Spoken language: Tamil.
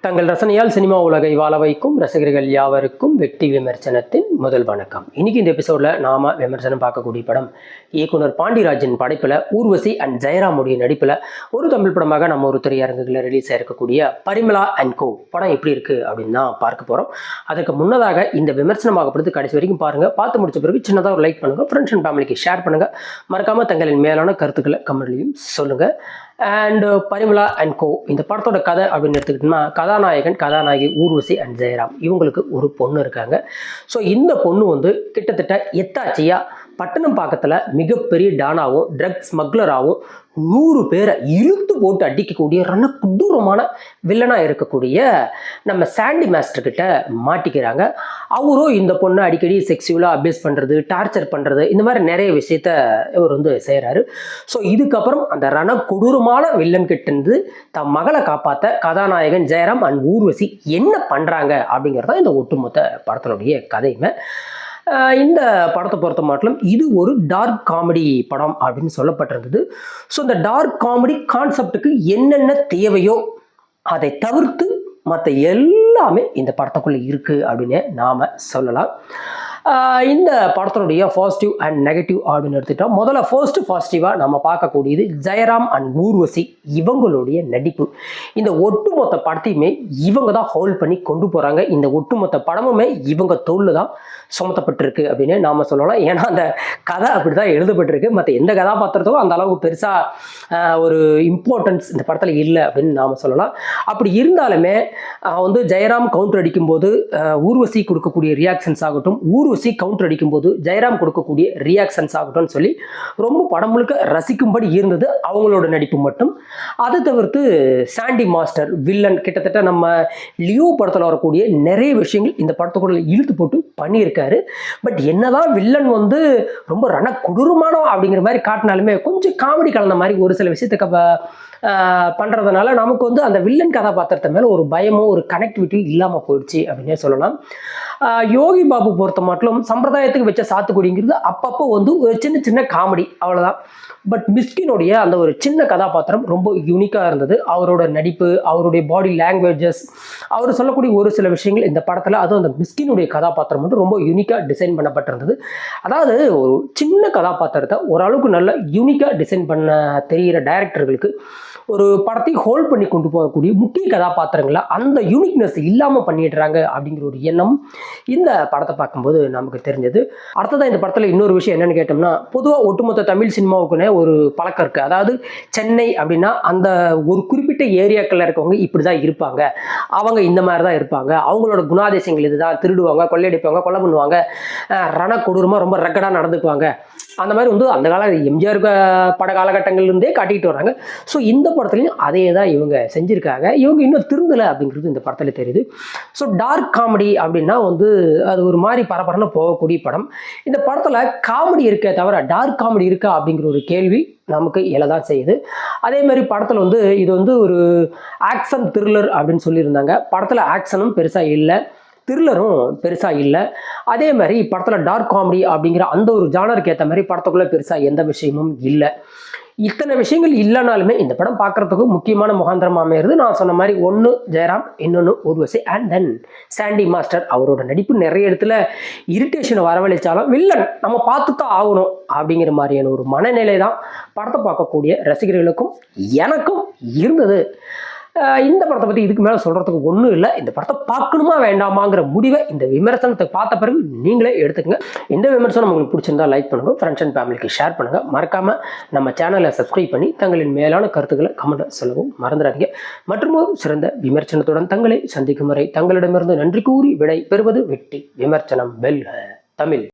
தங்கள் ரசனையால் சினிமா உலகை வாழ வைக்கும் ரசிகர்கள் யாவருக்கும் வெற்றி விமர்சனத்தின் முதல் வணக்கம். இன்னைக்கு இந்த எபிசோட்ல நாம விமர்சனம் பார்க்கக்கூடிய படம் இயக்குனர் பாண்டிராஜன் படைப்புல ஊர்வசி அண்ட் ஜெயராமுடைய நடிப்புல ஒரு தமிழ் படமாக நம்ம ஒரு திரையரங்குகளில் ரிலீஸ் ஆயிருக்கக்கூடிய பரிமளா அண்ட் கோ படம் எப்படி இருக்கு அப்படின்னு தான் பார்க்க போறோம். அதுக்கு முன்னதாக இந்த விமர்சனமாகப்படுது கடைசி வரைக்கும் பாருங்க. பார்த்து முடிச்ச பிறகு சின்னதாக ஒரு லைக் பண்ணுங்க, ஃப்ரெண்ட்ஸ் அண்ட் ஃபேமிலிக்கு ஷேர் பண்ணுங்க, மறக்காம தங்களின் மேலான கருத்துக்களை கமெண்ட்லையும் சொல்லுங்க. அண்ட் பரிமளா அண்ட் கோ இந்த படத்தோட கதை அப்படின்னு எடுத்துக்கிட்டோம்னா, கதாநாயகி ஊர்வசி அண்ட் ஜெயராம் இவங்களுக்கு ஒரு பொண்ணு இருக்காங்க. ஸோ இந்த பொண்ணு வந்து கிட்டத்தட்ட எத்தாச்சியா பட்டணம் பாக்கத்தில் மிகப்பெரிய டானாவும் ட்ரக் ஸ்மக்லராகவும் 100 பேரை இழுத்து போட்டு அடிக்கக்கூடிய கொடூரமான வில்லனாக இருக்கக்கூடிய நம்ம சாண்டி மாஸ்டர் கிட்ட மாட்டிக்கிறாங்க. அவரும் இந்த பொண்ணை அடிக்கடி செக்ஸுவலாக அபியூஸ் பண்ணுறது, டார்ச்சர் பண்ணுறது, இந்த மாதிரி நிறைய விஷயத்த இவர் வந்து செய்கிறாரு. ஸோ இதுக்கப்புறம் அந்த கொடூரமான வில்லன் கிட்டேருந்து தன் மகளை காப்பாற்ற கதாநாயகன் ஜெயராம் அண்ட் ஊர்வசி என்ன பண்ணுறாங்க அப்படிங்கிறதான் இந்த ஒட்டுமொத்த படத்தினுடைய கதையுமே. இந்த படத்தை பொறுத்த மாட்டிலும் இது ஒரு டார்க் காமெடி படம் அப்படின்னு சொல்லப்பட்டிருந்தது. ஸோ இந்த டார்க் காமெடி கான்செப்டுக்கு என்னென்ன தேவையோ அதை தவிர்த்து மற்ற எல்லாமே இந்த படத்துக்குள்ளே இருக்குது அப்படின்னு நாம் சொல்லலாம். இந்த படத்தினுடைய பாசிட்டிவ் அண்ட் நெகட்டிவ் அப்படின்னு எடுத்துக்கிட்டோம். முதல்ல ஃபர்ஸ்ட் பாசிட்டிவாக நம்ம பார்க்கக்கூடியது ஜெயராம் அண்ட் ஊர்வசி இவங்களுடைய நடிப்பு. இந்த ஒட்டுமொத்த படத்தையுமே இவங்க தான் ஹோல்ட் பண்ணி கொண்டு போகிறாங்க. இந்த ஒட்டுமொத்த படமுமே இவங்க தோளில் தான் சுமத்தப்பட்டிருக்கு அப்படின்னு நாம் சொல்லலாம். ஏன்னா அந்த கதை அப்படி தான் எழுதப்பட்டிருக்கு. மற்ற எந்த கதாபாத்திரத்துக்கும் அந்த அளவுக்கு பெருசாக ஒரு இம்பார்ட்டன்ஸ் இந்த படத்தில் இல்லை அப்படின்னு நாம் சொல்லலாம். அப்படி இருந்தாலுமே வந்து ஜெயராம் கவுண்டர் அடிக்கும்போது ஊர்வசி கொடுக்கக்கூடிய ரியாக்ஷன்ஸ் ஆகட்டும், ஊர்வசி கவுண்டர் அடிக்கும்போது ஜெயராம் கொடுக்கக்கூடிய ரியாக்ஷன்ஸ் ஆகட்டும்னு சொல்லி ரொம்ப படம் முழுக்க ரசிக்கும்படி இருந்தது அவங்களோட நடிப்பு மட்டும். அதை தவிர்த்து சாண்டி மாஸ்டர் வில்லன் கிட்டத்தட்ட நம்ம லியோ படத்தில் வரக்கூடிய நிறைய விஷயங்கள் இந்த படத்துக்குள்ள இழுத்து போட்டு பண்ணியிருக்காரு. பட் என்னதான் வில்லன் வந்து ரொம்ப கொடூரமான அப்படிங்கிற மாதிரி காட்டினாலுமே கொஞ்சம் காமெடி கலந்த மாதிரி ஒரு சில விஷயத்துக்கு பண்ணுறதுனால நமக்கு வந்து அந்த வில்லன் கதாபாத்திரத்தை மேலே ஒரு பயமோ ஒரு கனெக்டிவிட்டி இல்லாமல் போயிடுச்சு அப்படின்னே சொல்லலாம். யோகி பாபு பொறுத்த மட்டும் சம்பிரதாயத்துக்கு வச்ச சாத்துக்குடிங்கிறது அப்பப்போ வந்து ஒரு சின்ன சின்ன காமெடி அவ்வளோதான். பட் மிஸ்கினுடைய அந்த ஒரு சின்ன கதாபாத்திரம் ரொம்ப யூனிக்காக இருந்தது. அவரோட நடிப்பு, அவருடைய பாடி லாங்குவேஜஸ், அவர் சொல்லக்கூடிய ஒரு சில விஷயங்கள் இந்த படத்தில், அதுவும் அந்த மிஸ்கினுடைய கதாபாத்திரம் மட்டும் ரொம்ப யூனிக்காக டிசைன் பண்ணப்பட்டிருந்தது. அதாவது ஒரு சின்ன கதாபாத்திரத்தை ஓரளவுக்கு நல்ல யூனிக்காக டிசைன் பண்ண தெரிகிற டைரக்டர்களுக்கு ஒரு படத்தை ஹோல்ட் பண்ணி கொண்டு போகக்கூடிய முக்கிய கதாபாத்திரங்களை அந்த யூனிக்னஸ் இல்லாமல் பண்ணிடுறாங்க அப்படிங்கிற ஒரு எண்ணம் இந்த படத்தை பார்க்கும்போது நமக்கு தெரிஞ்சது. அடுத்ததான் இந்த படத்தில் இன்னொரு விஷயம் என்னன்னு கேட்டோம்னா, பொதுவாக ஒட்டுமொத்த தமிழ் சினிமாவுக்குன்னே ஒரு பழக்கம் இருக்குது. அதாவது சென்னை அப்படின்னா அந்த ஒரு குறிப்பிட்ட ஏரியாக்களில் இருக்கவங்க இப்படி தான் இருப்பாங்க, அவங்க இந்த மாதிரி தான் இருப்பாங்க, அவங்களோட குணாதிசயங்கள் இதுதான், திருடுவாங்க, கொள்ளையடிப்பாங்க, கொலை பண்ணுவாங்க, கொடூரமாக ரொம்ப ரக்கடாக நடந்துக்குவாங்க, அந்த மாதிரி வந்து அந்த கால எம்ஜிஆர் பட காலகட்டங்கள்லேருந்தே காட்டிகிட்டு வராங்க. ஸோ இந்த படத்துலையும் அதே தான் இவங்க செஞ்சுருக்காங்க. இவங்க இன்னும் திருந்தலை அப்படிங்கிறது இந்த படத்தில் தெரியுது. ஸோ டார்க் காமெடி அப்படின்னா வந்து அது ஒரு மாதிரி பரபரன்னு போகக்கூடிய படம். இந்த படத்தில் காமெடி இருக்கே தவிர டார்க் காமெடி இருக்கா அப்படிங்கிற ஒரு கேள்வி நமக்கு எழதான் செய்யுது. அதே மாதிரி படத்தில் வந்து இது வந்து ஒரு ஆக்ஷன் த்ரில்லர் அப்படின்னு சொல்லியிருந்தாங்க. படத்தில் ஆக்ஷனும் பெருசாக இல்லை, த்ரில்லரும் பெருசாக இல்லை. அதே மாதிரி படத்தில் டார்க் காமெடி அப்படிங்கிற அந்த ஒரு ஜானருக்கு ஏற்ற மாதிரி படத்துக்குள்ளே பெருசாக எந்த விஷயமும் இல்லை. இத்தனை விஷயங்கள் இல்லைனாலுமே இந்த படம் பார்க்குறதுக்கு முக்கியமான முகாந்திரம் அமையிறது நான் சொன்ன மாதிரி ஒன்று ஜெயராம், இன்னொன்று Urvashi and then Sandy master. அவரோட நடிப்பு நிறைய இடத்துல இரிட்டேஷனை வரவழைச்சாலும் வில்லன் நம்ம பார்த்து தான் ஆகணும் அப்படிங்கிற மாதிரியான ஒரு மனநிலை தான் படத்தை பார்க்கக்கூடிய ரசிகர்களுக்கும் எனக்கும் இருந்தது. இந்த படத்தை பற்றி இதுக்கு மேலே சொல்கிறதுக்கு ஒன்றும் இல்லை. இந்த படத்தை பார்க்கணுமா வேண்டாமாங்கிற முடிவை இந்த விமர்சனத்தை பார்த்த பிறகு நீங்களே எடுத்துக்கங்க. இந்த விமர்சனம் உங்களுக்கு பிடிச்சிருந்தா லைக் பண்ணுங்கள், ஃப்ரெண்ட்ஸ் அண்ட் ஃபேமிலிக்கு ஷேர் பண்ணுங்கள், மறக்காமல் நம்ம சேனலை சப்ஸ்கிரைப் பண்ணி தங்களின் மேலான கருத்துக்களை கமெண்ட் சொல்லவும் மறந்துடாதீங்க. மற்றும் ஒரு சிறந்த விமர்சனத்துடன் தங்களை சந்திக்கும் வரை தங்களிடமிருந்து நன்றி கூறி விடை பெறுவது வெற்றி விமர்சனம் வெல்க தமிழ்.